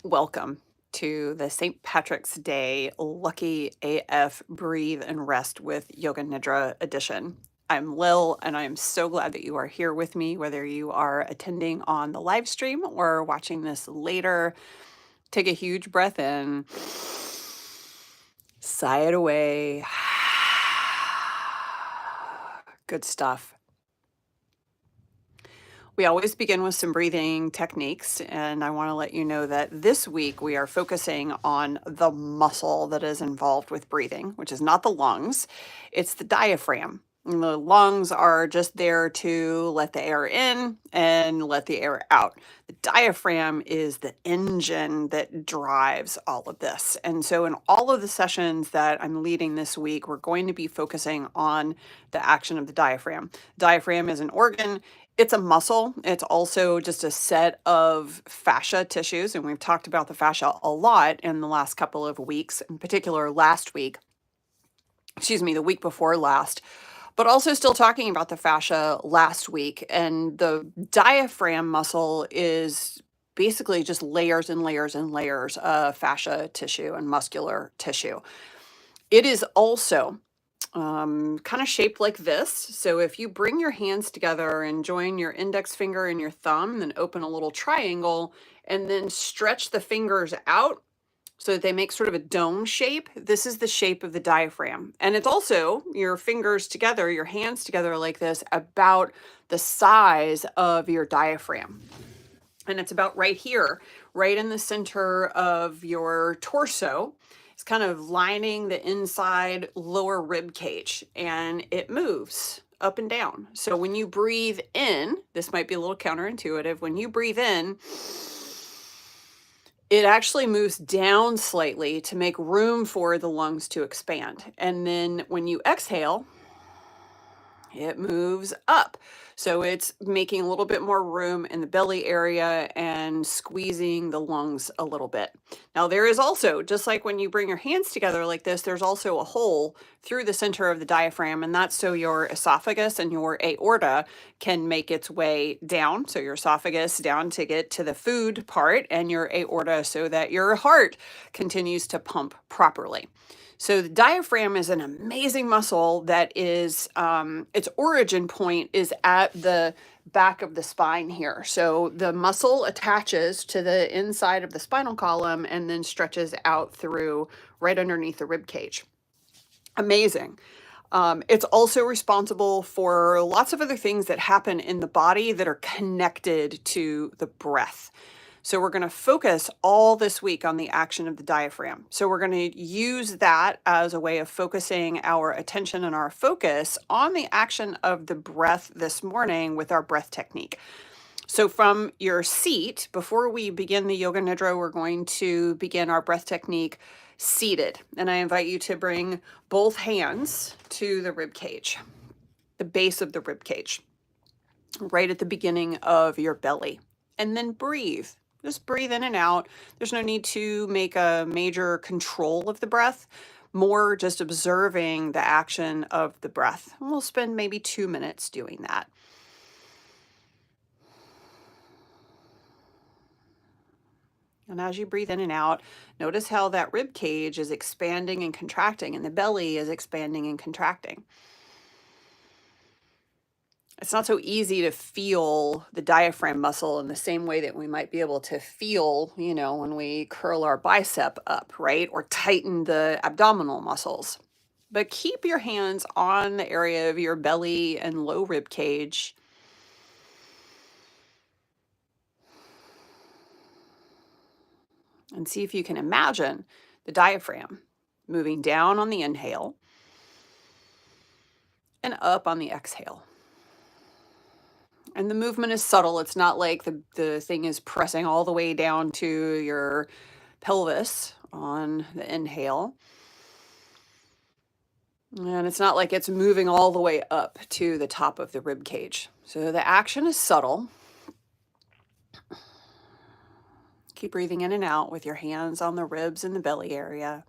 Welcome to the St. Patrick's Day Lucky AF Breathe and Rest with Yoga Nidra edition. I'm Lil, and I'm so glad that you are here with me, whether you are attending on the live stream or watching this later. Take a huge breath in, sigh it away. Good stuff. We always begin with some breathing techniques, and I want to let you know that this week we are focusing on the muscle that is involved with breathing, which is not the lungs, it's the diaphragm. And the lungs are just there to let the air in and let the air out. The diaphragm is the engine that drives all of this. And so, in all of the sessions that I'm leading this week, we're going to be focusing on the action of the diaphragm. Diaphragm is an organ, it's a muscle. It's also just a set of fascia tissues, and we've talked about the fascia a lot in the last couple of weeks, in particular last week, the week before last, but also still talking about the fascia last week. And the diaphragm muscle is basically just layers and layers and layers of fascia tissue and muscular tissue. It is also kind of shaped like this. So if you bring your hands together and join your index finger and your thumb, then open a little triangle and then stretch the fingers out so that they make sort of a dome shape. This is the shape of the diaphragm. And it's also your fingers together, your hands together like this, about the size of your diaphragm. And it's about right here, right in the center of your torso. It's kind of lining the inside lower rib cage, and it moves up and down. So when you breathe in, this might be a little counterintuitive. When you breathe in, it actually moves down slightly to make room for the lungs to expand. And then when you exhale, it moves up. So it's making a little bit more room in the belly area and squeezing the lungs a little bit. Now, there is also, just like when you bring your hands together like this, there's also a hole through the center of the diaphragm, and that's so your esophagus and your aorta can make its way down. So your esophagus down to get to the food part, and your aorta so that your heart continues to pump properly. So the diaphragm is an amazing muscle that is, its origin point is at the back of the spine here. So the muscle attaches to the inside of the spinal column and then stretches out through right underneath the rib cage. Amazing. It's also responsible for lots of other things that happen in the body that are connected to the breath. So we're going to focus all this week on the action of the diaphragm. So we're going to use that as a way of focusing our attention and our focus on the action of the breath this morning with our breath technique. So from your seat, before we begin the Yoga Nidra, we're going to begin our breath technique seated. And I invite you to bring both hands to the rib cage, the base of the rib cage, right at the beginning of your belly. And then breathe. Just breathe in and out. There's no need to make a major control of the breath, more just observing the action of the breath. And we'll spend maybe 2 minutes doing that. And as you breathe in and out, notice how that rib cage is expanding and contracting, and the belly is expanding and contracting. It's not so easy to feel the diaphragm muscle in the same way that we might be able to feel, when we curl our bicep up, right? Or tighten the abdominal muscles. But keep your hands on the area of your belly and low rib cage. And see if you can imagine the diaphragm moving down on the inhale and up on the exhale. And the movement is subtle. It's not like the thing is pressing all the way down to your pelvis on the inhale. And it's not like it's moving all the way up to the top of the rib cage. So the action is subtle. Keep breathing in and out with your hands on the ribs and the belly area.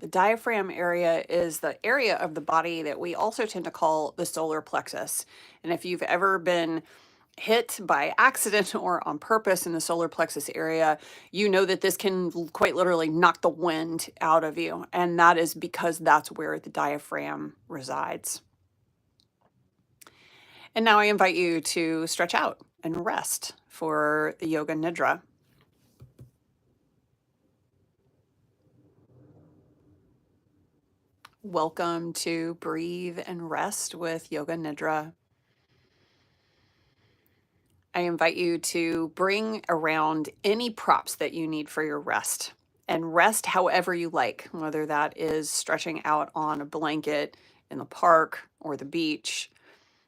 The diaphragm area is the area of the body that we also tend to call the solar plexus. And if you've ever been hit by accident or on purpose in the solar plexus area, you know that this can quite literally knock the wind out of you. And that is because that's where the diaphragm resides. And now I invite you to stretch out and rest for the Yoga Nidra. Welcome to Breathe and Rest with Yoga Nidra. I invite you to bring around any props that you need for your rest and rest however you like, whether that is stretching out on a blanket in the park or the beach,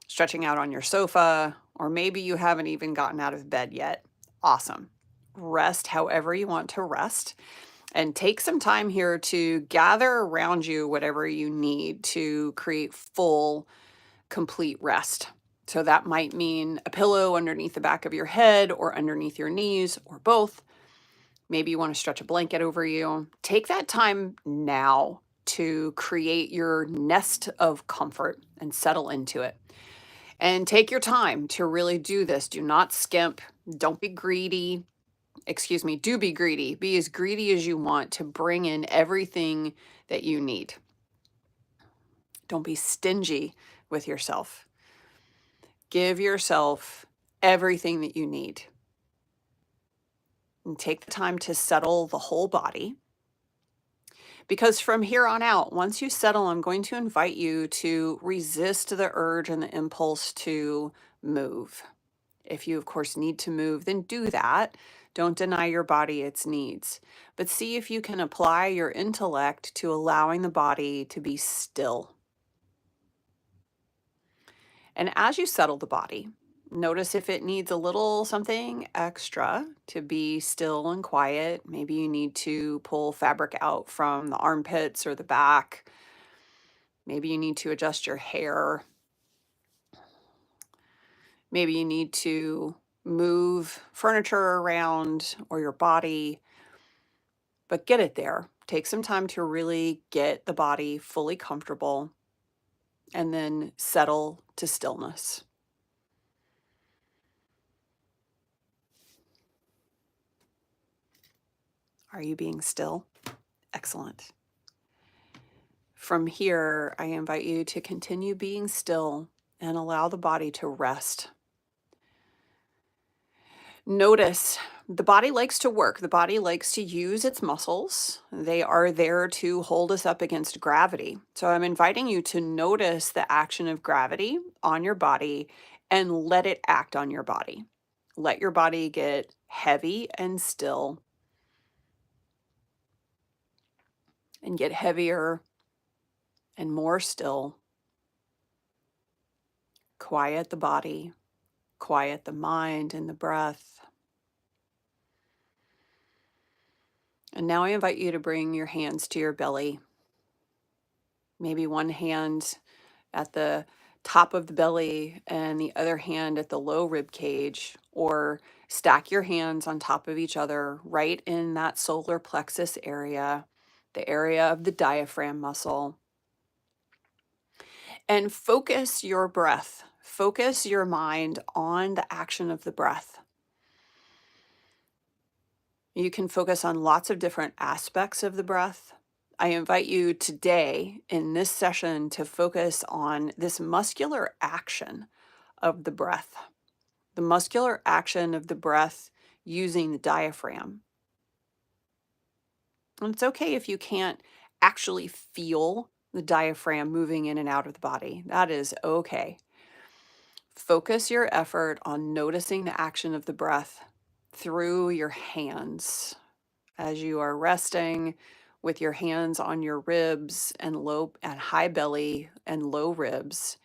stretching out on your sofa, or maybe you haven't even gotten out of bed yet. Awesome. Rest however you want to rest and take some time here to gather around you whatever you need to create full, complete rest. So that might mean a pillow underneath the back of your head or underneath your knees or both. Maybe you want to stretch a blanket over you. Take that time now to create your nest of comfort and settle into it. And take your time to really do this. Do not skimp. Don't be greedy. Excuse me, do be greedy. Be as greedy as you want to bring in everything that you need. Don't be stingy with yourself. Give yourself everything that you need. And take the time to settle the whole body. Because from here on out, once you settle, I'm going to invite you to resist the urge and the impulse to move. If you, of course, need to move, then do that. Don't deny your body its needs. But see if you can apply your intellect to allowing the body to be still. And as you settle the body, notice if it needs a little something extra to be still and quiet. Maybe you need to pull fabric out from the armpits or the back. Maybe you need to adjust your hair. Maybe you need to move furniture around or your body, but get it there. Take some time to really get the body fully comfortable and then settle to stillness. Are you being still? Excellent. From here, I invite you to continue being still and allow the body to rest. Notice the body likes to work. The body likes to use its muscles. They are there to hold us up against gravity. So I'm inviting you to notice the action of gravity on your body and let it act on your body. Let your body get heavy and still and get heavier and more still. Quiet the body, quiet the mind and the breath. And now I invite you to bring your hands to your belly. Maybe one hand at the top of the belly and the other hand at the low rib cage, or stack your hands on top of each other right in that solar plexus area, the area of the diaphragm muscle. And focus your breath. Focus your mind on the action of the breath. You can focus on lots of different aspects of the breath. I invite you today in this session to focus on this muscular action of the breath, the muscular action of the breath using the diaphragm. And it's okay if you can't actually feel the diaphragm moving in and out of the body. That is okay. Focus your effort on noticing the action of the breath through your hands as you are resting with your hands on your ribs and low and high belly and low ribs.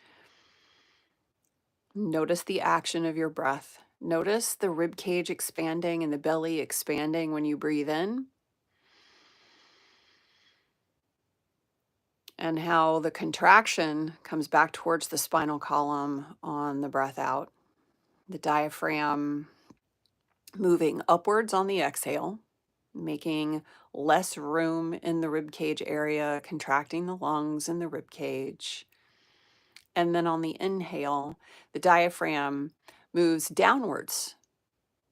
Notice the action of your breath. Notice the rib cage expanding and the belly expanding when you breathe in, and how the contraction comes back towards the spinal column on the breath out. The diaphragm moving upwards on the exhale, making less room in the rib cage area, contracting the lungs and the rib cage. And then on the inhale, the diaphragm moves downwards,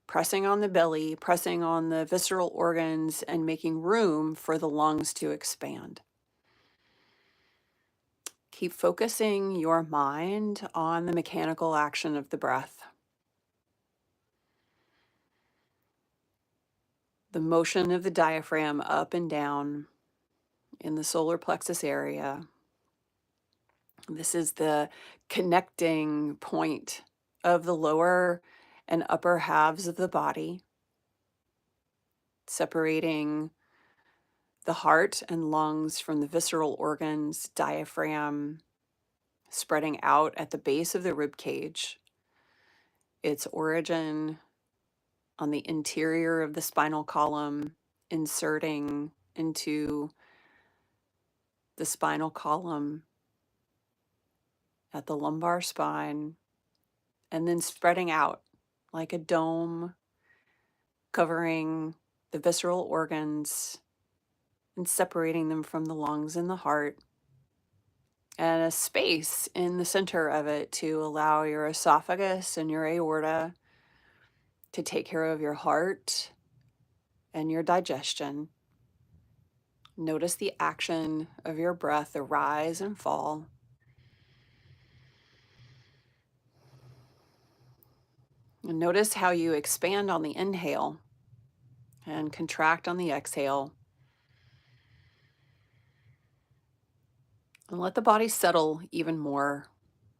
pressing on the belly, pressing on the visceral organs, and making room for the lungs to expand. Keep focusing your mind on the mechanical action of the breath. The motion of the diaphragm up and down in the solar plexus area. This is the connecting point of the lower and upper halves of the body, separating the heart and lungs from the visceral organs, diaphragm spreading out at the base of the rib cage. Its origin on the interior of the spinal column, inserting into the spinal column at the lumbar spine, and then spreading out like a dome, covering the visceral organs and separating them from the lungs and the heart, and a space in the center of it to allow your esophagus and your aorta to take care of your heart and your digestion. Notice the action of your breath, the rise and fall. And notice how you expand on the inhale and contract on the exhale. And let the body settle even more.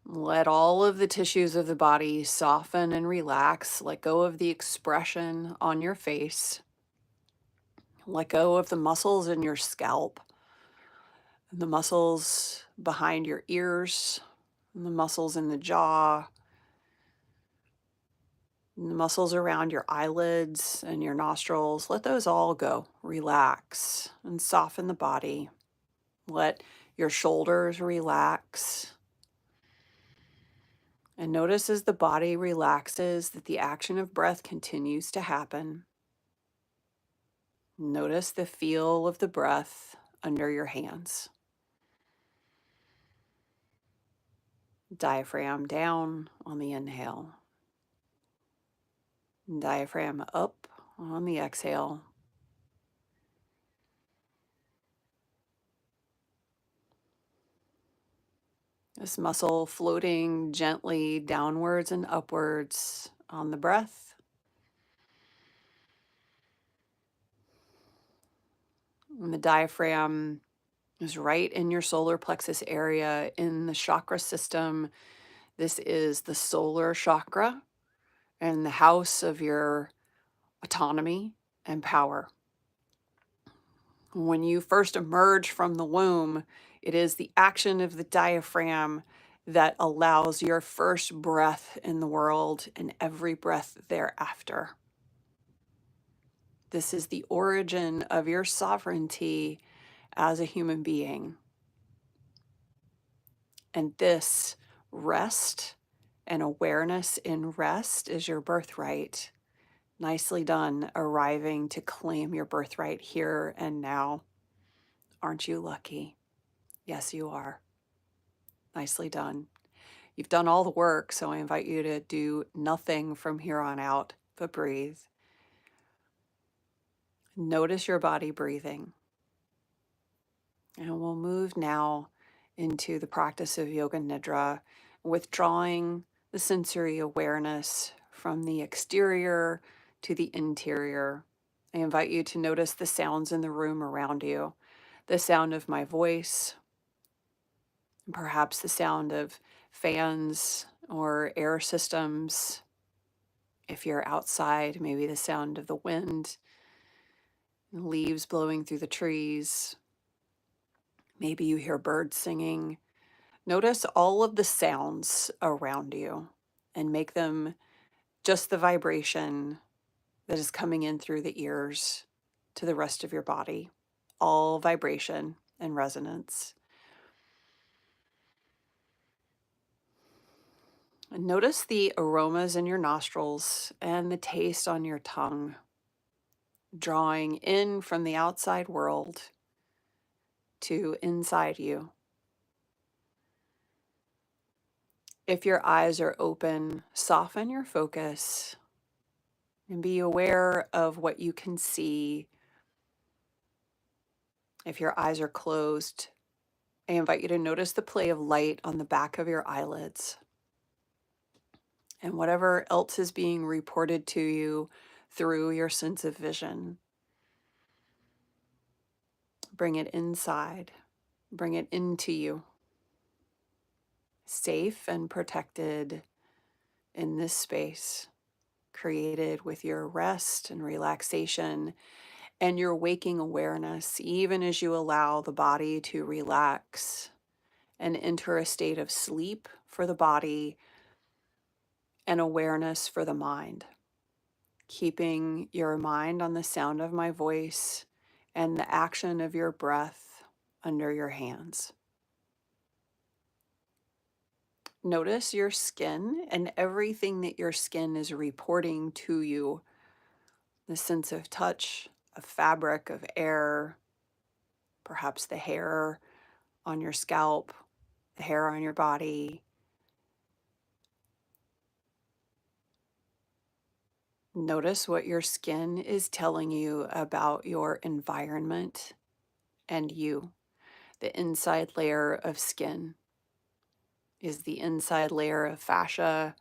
Let all of the tissues of the body soften and relax. Let go of the expression on your face. Let go of the muscles in your scalp, and the muscles behind your ears, and the muscles in the jaw, and the muscles around your eyelids and your nostrils. Let those all go. Relax and soften the body. Let your shoulders relax. And notice as the body relaxes that the action of breath continues to happen. Notice the feel of the breath under your hands. Diaphragm down on the inhale. Diaphragm up on the exhale. This muscle floating gently downwards and upwards on the breath. And the diaphragm is right in your solar plexus area in the chakra system. This is the solar chakra and the house of your autonomy and power. When you first emerge from the womb, it is the action of the diaphragm that allows your first breath in the world and every breath thereafter. This is the origin of your sovereignty as a human being. And this rest and awareness in rest is your birthright. Nicely done, arriving to claim your birthright here and now. Aren't you lucky? Yes, you are. Nicely done. You've done all the work, so I invite you to do nothing from here on out but breathe. Notice your body breathing. And we'll move now into the practice of Yoga Nidra, withdrawing the sensory awareness from the exterior to the interior. I invite you to notice the sounds in the room around you, the sound of my voice, and perhaps the sound of fans or air systems. If you're outside, maybe the sound of the wind, leaves blowing through the trees. Maybe you hear birds singing. Notice all of the sounds around you and make them just the vibration that is coming in through the ears to the rest of your body. All vibration and resonance. And notice the aromas in your nostrils and the taste on your tongue. drawing in from the outside world to inside you. If your eyes are open, soften your focus and be aware of what you can see. If your eyes are closed, I invite you to notice the play of light on the back of your eyelids and whatever else is being reported to you through your sense of vision. Bring it inside, bring it into you, safe and protected in this space, created with your rest and relaxation and your waking awareness, even as you allow the body to relax and enter a state of sleep for the body and awareness for the mind. Keeping your mind on the sound of my voice and the action of your breath under your hands. Notice your skin and everything that your skin is reporting to you. The sense of touch, of fabric, of air, perhaps the hair on your scalp, the hair on your body. Notice what your skin is telling you about your environment and you. The inside layer of skin is the inside layer of fascia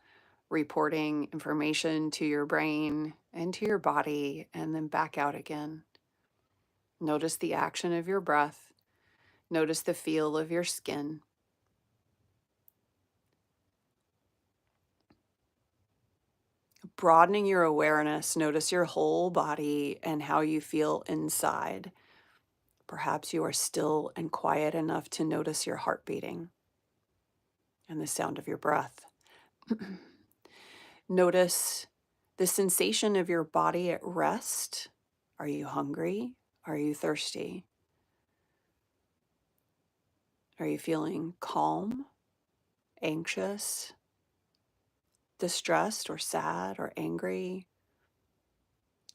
reporting information to your brain and to your body and then back out again. Notice the action of your breath. Notice the feel of your skin. Broadening your awareness, notice your whole body and how you feel inside. Perhaps you are still and quiet enough to notice your heart beating and the sound of your breath. Notice the sensation of your body at rest. Are you hungry? Are you thirsty? Are you feeling calm, anxious, distressed, or sad, or angry?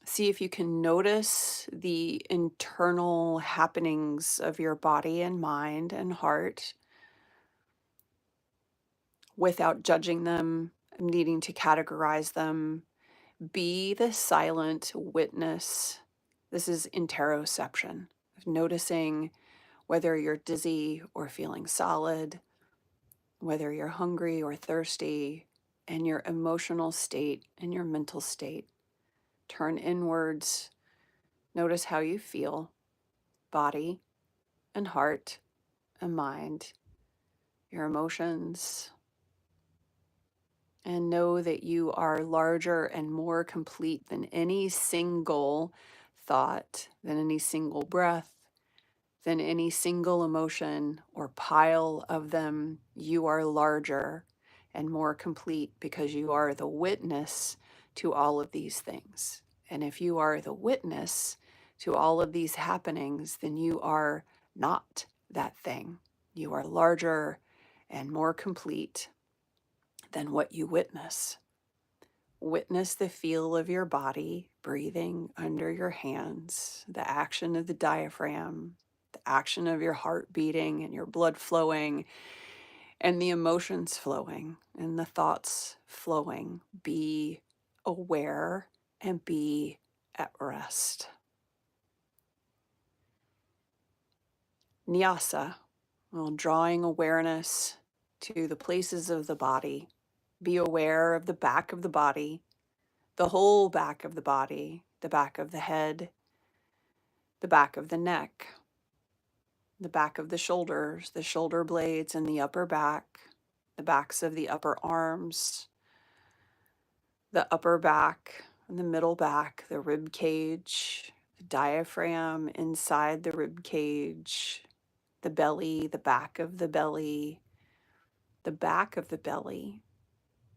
See if you can notice the internal happenings of your body and mind and heart without judging them, needing to categorize them. Be the silent witness. This is interoception, of noticing whether you're dizzy or feeling solid, whether you're hungry or thirsty, and your emotional state and your mental state. Turn inwards. Notice how you feel, body and heart and mind, your emotions, and know that you are larger and more complete than any single thought, than any single breath, than any single emotion or pile of them. You are larger and more complete because you are the witness to all of these things. And if you are the witness to all of these happenings, then you are not that thing. You are larger and more complete than what you witness. Witness the feel of your body breathing under your hands, the action of the diaphragm, the action of your heart beating and your blood flowing, and the emotions flowing and the thoughts flowing. Be aware and be at rest. Nyasa, well, drawing awareness to the places of the body. Be aware of the back of the body, the whole back of the body, the back of the head, the back of the neck, the back of the shoulders, the shoulder blades and the upper back, the backs of the upper arms, the upper back and the middle back, the rib cage, the diaphragm inside the rib cage, the belly, the back of the belly,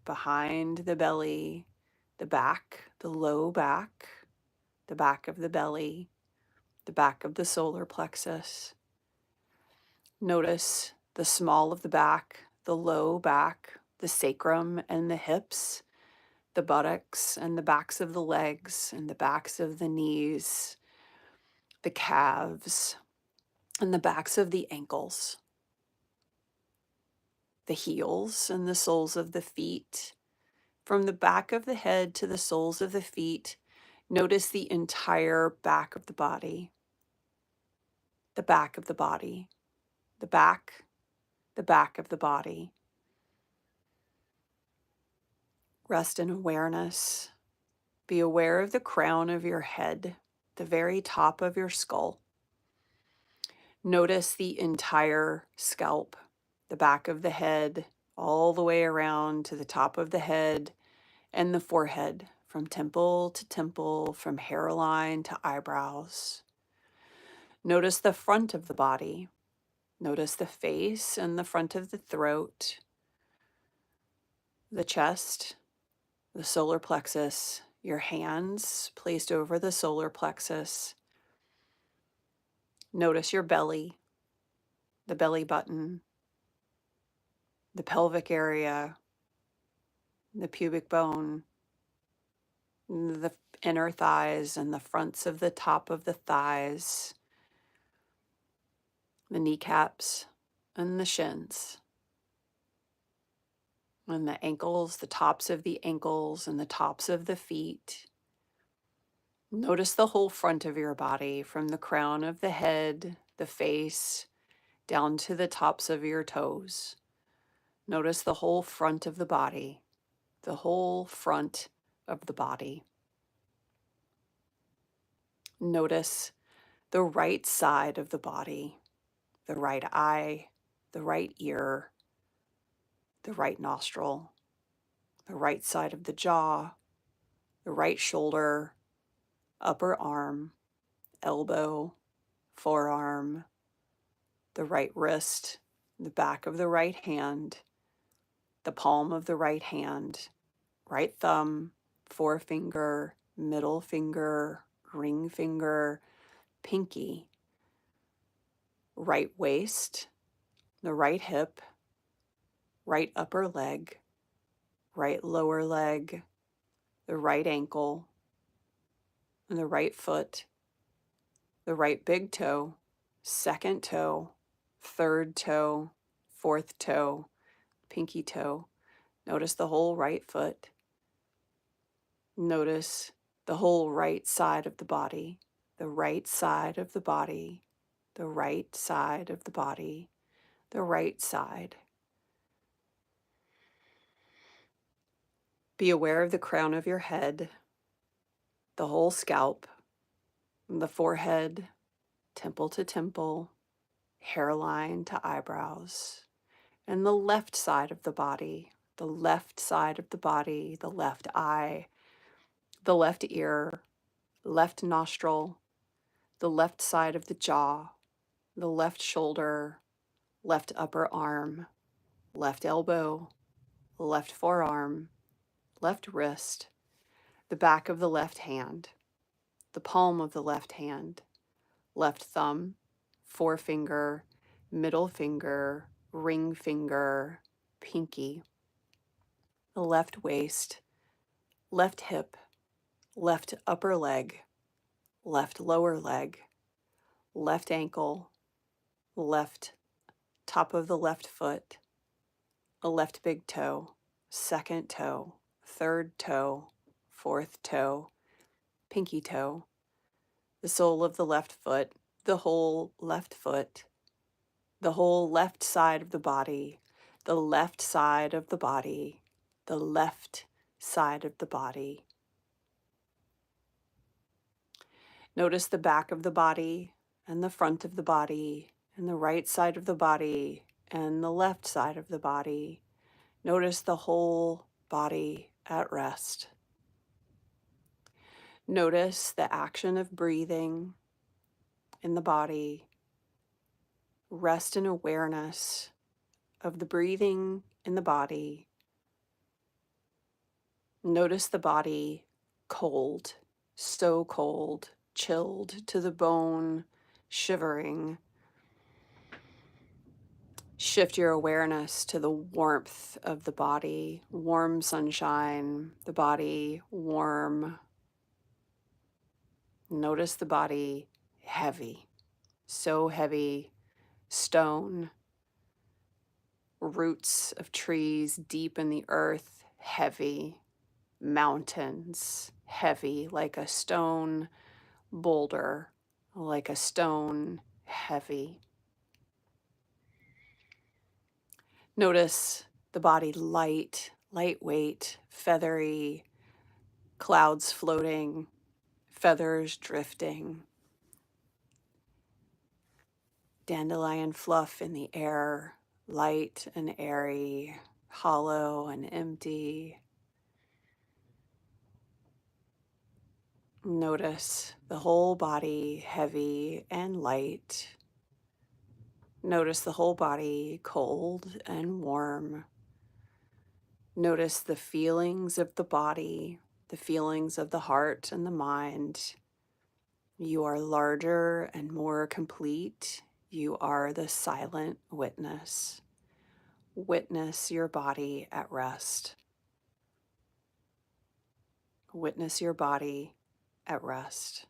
behind the belly, the back, the low back, the back of the belly, the back of the solar plexus. Notice the small of the back, the low back, the sacrum and the hips, the buttocks and the backs of the legs and the backs of the knees, the calves and the backs of the ankles, the heels and the soles of the feet. From the back of the head to the soles of the feet, notice the entire back of the body, the back of the body, the back of the body. Rest in awareness. Be aware of the crown of your head, the very top of your skull. Notice the entire scalp, the back of the head, all the way around to the top of the head and the forehead, from temple to temple, from hairline to eyebrows. Notice the front of the body. Notice the face and the front of the throat, the chest, the solar plexus, your hands placed over the solar plexus. Notice your belly, the belly button, the pelvic area, the pubic bone, the inner thighs and the fronts of the top of the thighs, the kneecaps and the shins, and the ankles, the tops of the ankles and the tops of the feet. Notice the whole front of your body, from the crown of the head, the face, down to the tops of your toes. Notice the whole front of the body, the whole front of the body. Notice the right side of the body, the right eye, the right ear, the right nostril, the right side of the jaw, the right shoulder, upper arm, elbow, forearm, the right wrist, the back of the right hand, the palm of the right hand, right thumb, forefinger, middle finger, ring finger, pinky, right waist, the right hip, right upper leg, right lower leg, the right ankle, and the right foot, the right big toe, second toe, third toe, fourth toe, pinky toe. Notice the whole right foot. Notice the whole right side of the body, the right side of the body, the right side of the body, the right side. Be aware of the crown of your head, the whole scalp, the forehead, temple to temple, hairline to eyebrows, and the left side of the body, the left side of the body, the left eye, the left ear, left nostril, the left side of the jaw, the left shoulder, left upper arm, left elbow, left forearm, left wrist, the back of the left hand, the palm of the left hand, left thumb, forefinger, middle finger, ring finger, pinky, the left waist, left hip, left upper leg, left lower leg, left ankle, left top of the left foot, a left big toe, second toe, third toe, fourth toe, pinky toe, the sole of the left foot, the whole left foot, the whole left side of the body, the left side of the body, the left side of the body. Notice the back of the body and the front of the body and the right side of the body and the left side of the body. Notice the whole body at rest. Notice the action of breathing in the body. Rest in awareness of the breathing in the body. Notice the body cold, so cold, chilled to the bone, shivering. Shift your awareness to the warmth of the body, warm sunshine, the body warm. Notice the body heavy, so heavy, stone, roots of trees deep in the earth, heavy, mountains, heavy, like a stone boulder, like a stone, heavy. Notice the body light, lightweight, feathery, clouds floating, feathers drifting, dandelion fluff in the air, light and airy, hollow and empty. Notice the whole body heavy and light. Notice the whole body cold and warm. Notice the feelings of the body, the feelings of the heart and the mind. You are larger and more complete. You are the silent witness. Witness your body at rest. Witness your body at rest.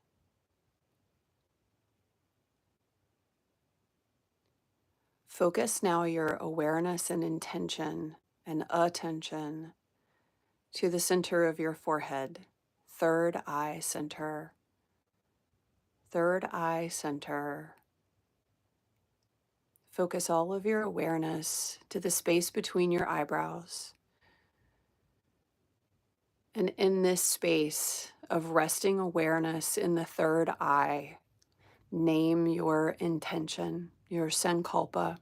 Focus now your awareness and intention and attention to the center of your forehead, third eye center. Third eye center. Focus all of your awareness to the space between your eyebrows. And in this space of resting awareness in the third eye, name your intention, your sankalpa.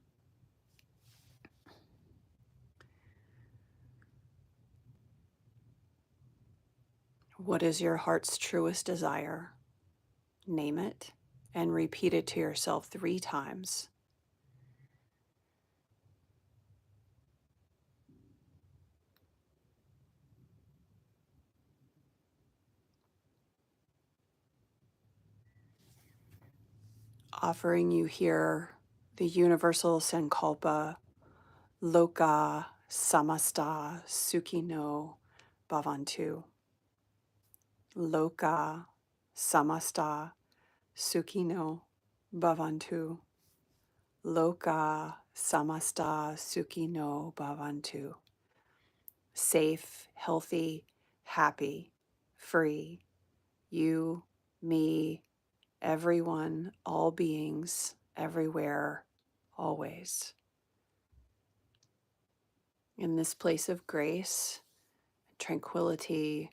What is your heart's truest desire? Name it and repeat it to yourself 3 times. Offering you here the universal sankalpa, loka samasta sukhino bhavantu. Loka samasta sukhino bhavantu. Loka samasta sukhino bhavantu. Safe, healthy, happy, free. You, me, everyone, all beings, everywhere, always. In this place of grace, tranquility,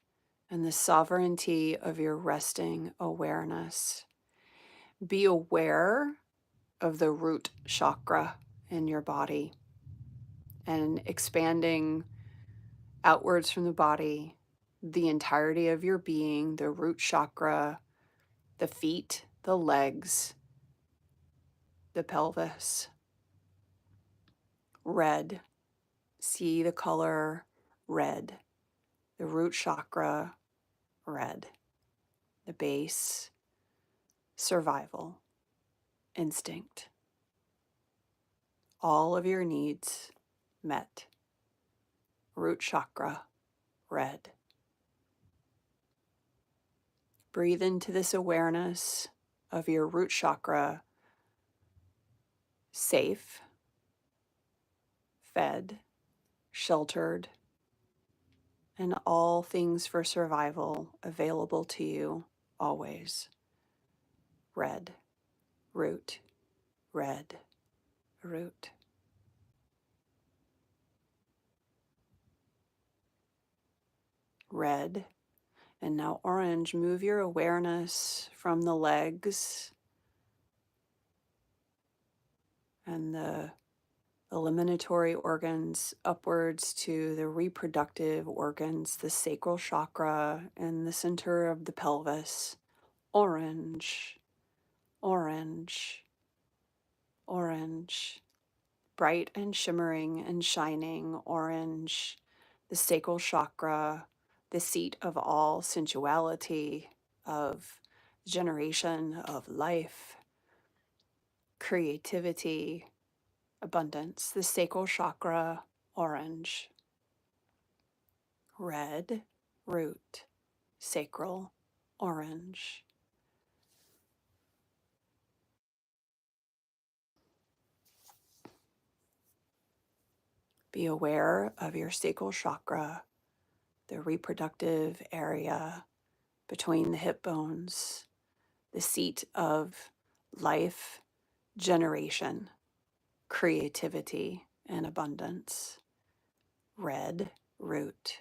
and the sovereignty of your resting awareness, be aware of the root chakra in your body and expanding outwards from the body, the entirety of your being, the root chakra, the feet, the legs, the pelvis. Red. See the color red. The root chakra, red. The base, survival, instinct. All of your needs met. Root chakra, red. Breathe into this awareness of your root chakra, safe, fed, sheltered, and all things for survival available to you always. Red, root, red, root. Red, and now orange. Move your awareness from the legs and the eliminatory organs upwards to the reproductive organs, the sacral chakra, and the center of the pelvis. Orange, orange, orange. Bright and shimmering and shining orange, the sacral chakra, the seat of all sensuality, of generation, of life, creativity, abundance. The sacral chakra, orange. Red, root, sacral, orange. Be aware of your sacral chakra, the reproductive area between the hip bones, the seat of life, generation, creativity, and abundance. Red, root,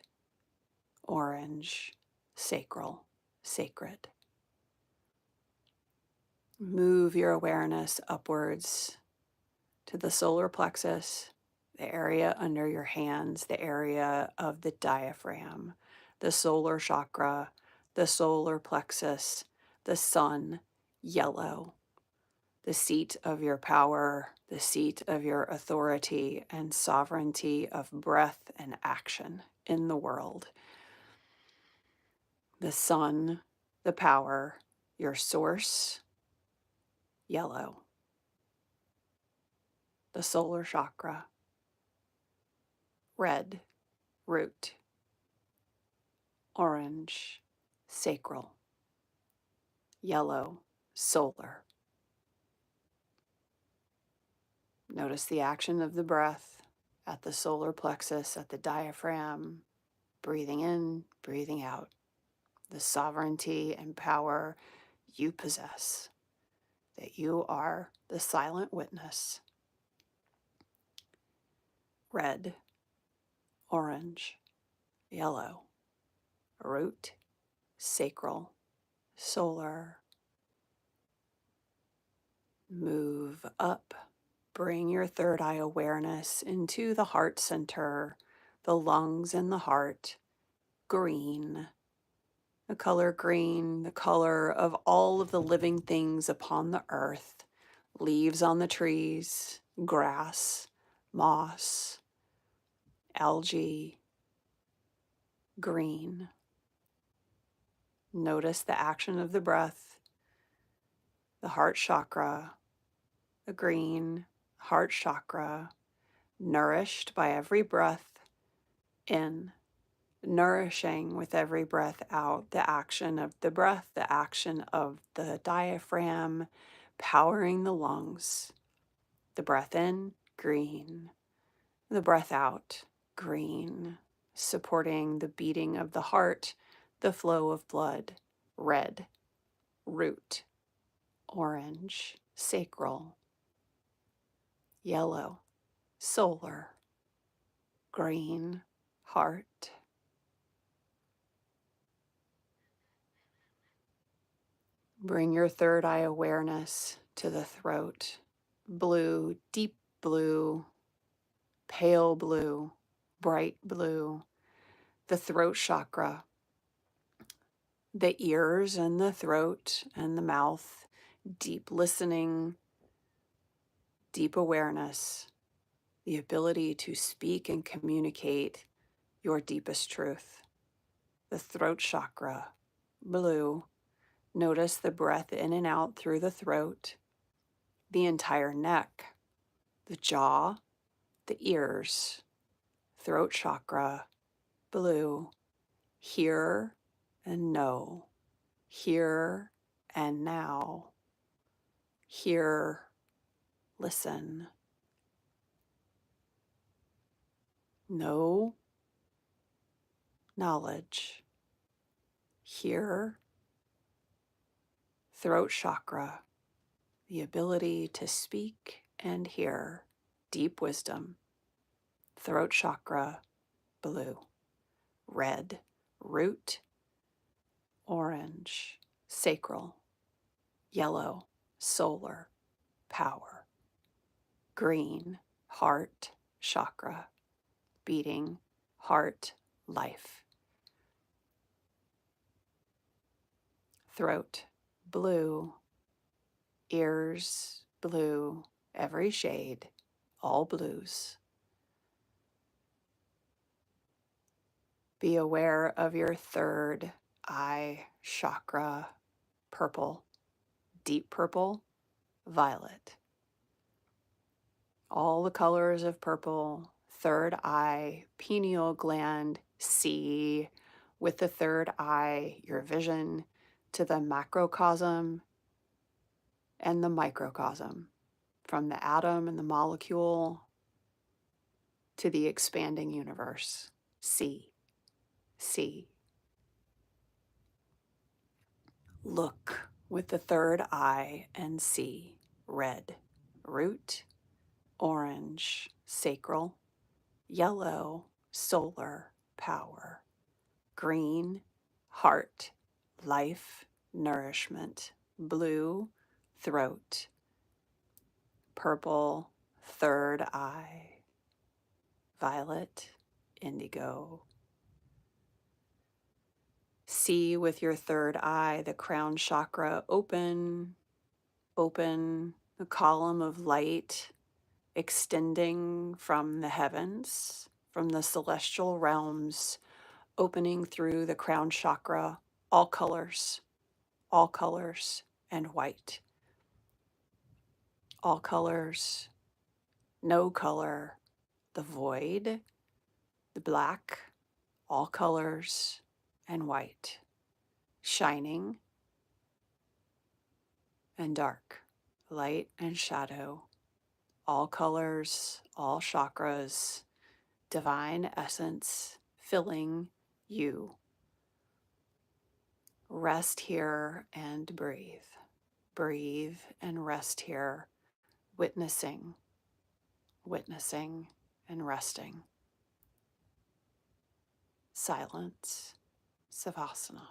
orange, sacral, sacred. Move your awareness upwards to the solar plexus, the area under your hands, the area of the diaphragm, the solar chakra, the solar plexus, the sun, yellow, the seat of your power, the seat of your authority and sovereignty of breath and action in the world. The sun, the power, your source, yellow, the solar chakra, red, root, orange, sacral, yellow, solar. Notice the action of the breath at the solar plexus, at the diaphragm, breathing in, breathing out. The sovereignty and power you possess, that you are the silent witness. Red, orange, yellow, root, sacral, solar. Move up. Bring your third eye awareness into the heart center, the lungs and the heart. Green, the color green, the color of all of the living things upon the earth, leaves on the trees, grass, moss, algae, green. Notice the action of the breath, the heart chakra, the green heart chakra, nourished by every breath in, nourishing with every breath out, the action of the breath, the action of the diaphragm, powering the lungs. The breath in, green. The breath out, green, supporting the beating of the heart, the flow of blood, red, root, orange, sacral, yellow, solar, green, heart. Bring your third eye awareness to the throat. Blue, deep blue, pale blue, bright blue, the throat chakra, the ears and the throat and the mouth, deep listening, deep awareness, the ability to speak and communicate your deepest truth. The throat chakra, blue. Notice the breath in and out through the throat, the entire neck, the jaw, the ears, throat chakra, blue. Here and know, here and now, here, listen, know, knowledge, here, throat chakra, the ability to speak and hear, deep wisdom, throat chakra, blue, red, root, orange, sacral, yellow, solar, power, green, heart, chakra, beating, heart, life. Throat, blue, ears, blue, every shade, all blues. Be aware of your third eye chakra, purple, deep purple, violet. all the colors of purple, third eye, pineal gland, see with the third eye your vision to the macrocosm and the microcosm, from the atom and the molecule to the expanding universe. See, see. Look with the third eye and see red, root, orange, sacral, yellow, solar, power, green, heart, life, nourishment, blue, throat, purple, third eye, violet, indigo. See with your third eye the crown chakra open, open, the column of light extending from the heavens, from the celestial realms, opening through the crown chakra, all colors, and white. All colors, no color, the void, the black, all colors, and white, shining and dark, light and shadow, all colors, all chakras, divine essence filling you. Rest here and breathe. Breathe and rest here, witnessing, witnessing, and resting. Silence, Savasana.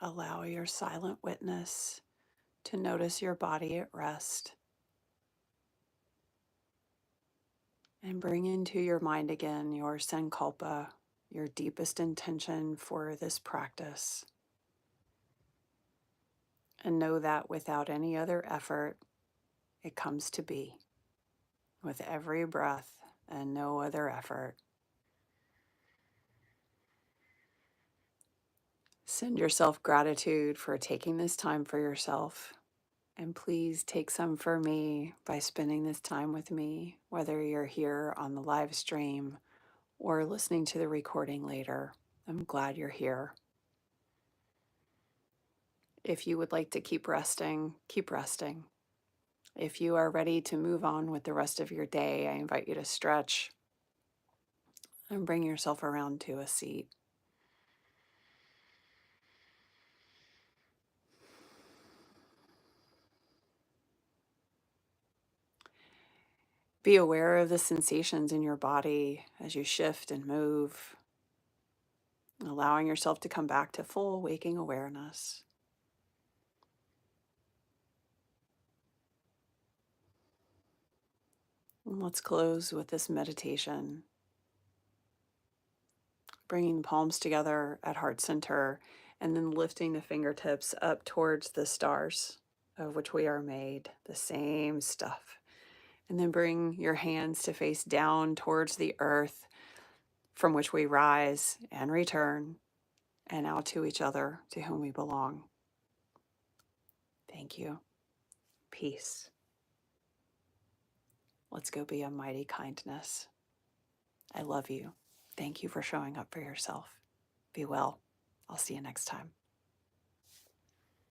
Allow your silent witness to notice your body at rest and bring into your mind again your sankalpa, your deepest intention for this practice. And know that without any other effort, it comes to be. With every breath and no other effort. Send yourself gratitude for taking this time for yourself. And please take some for me by spending this time with me, whether you're here on the live stream or listening to the recording later. I'm glad you're here. If you would like to keep resting, keep resting. If you are ready to move on with the rest of your day, I invite you to stretch and bring yourself around to a seat. Be aware of the sensations in your body as you shift and move, allowing yourself to come back to full waking awareness. And let's close with this meditation, bringing palms together at heart center and then lifting the fingertips up towards the stars of which we are made, the same stuff. And then bring your hands to face down towards the earth from which we rise and return, and out to each other to whom we belong. Thank you. Peace. Let's go be a mighty kindness. I love you. Thank you for showing up for yourself. Be well. I'll see you next time.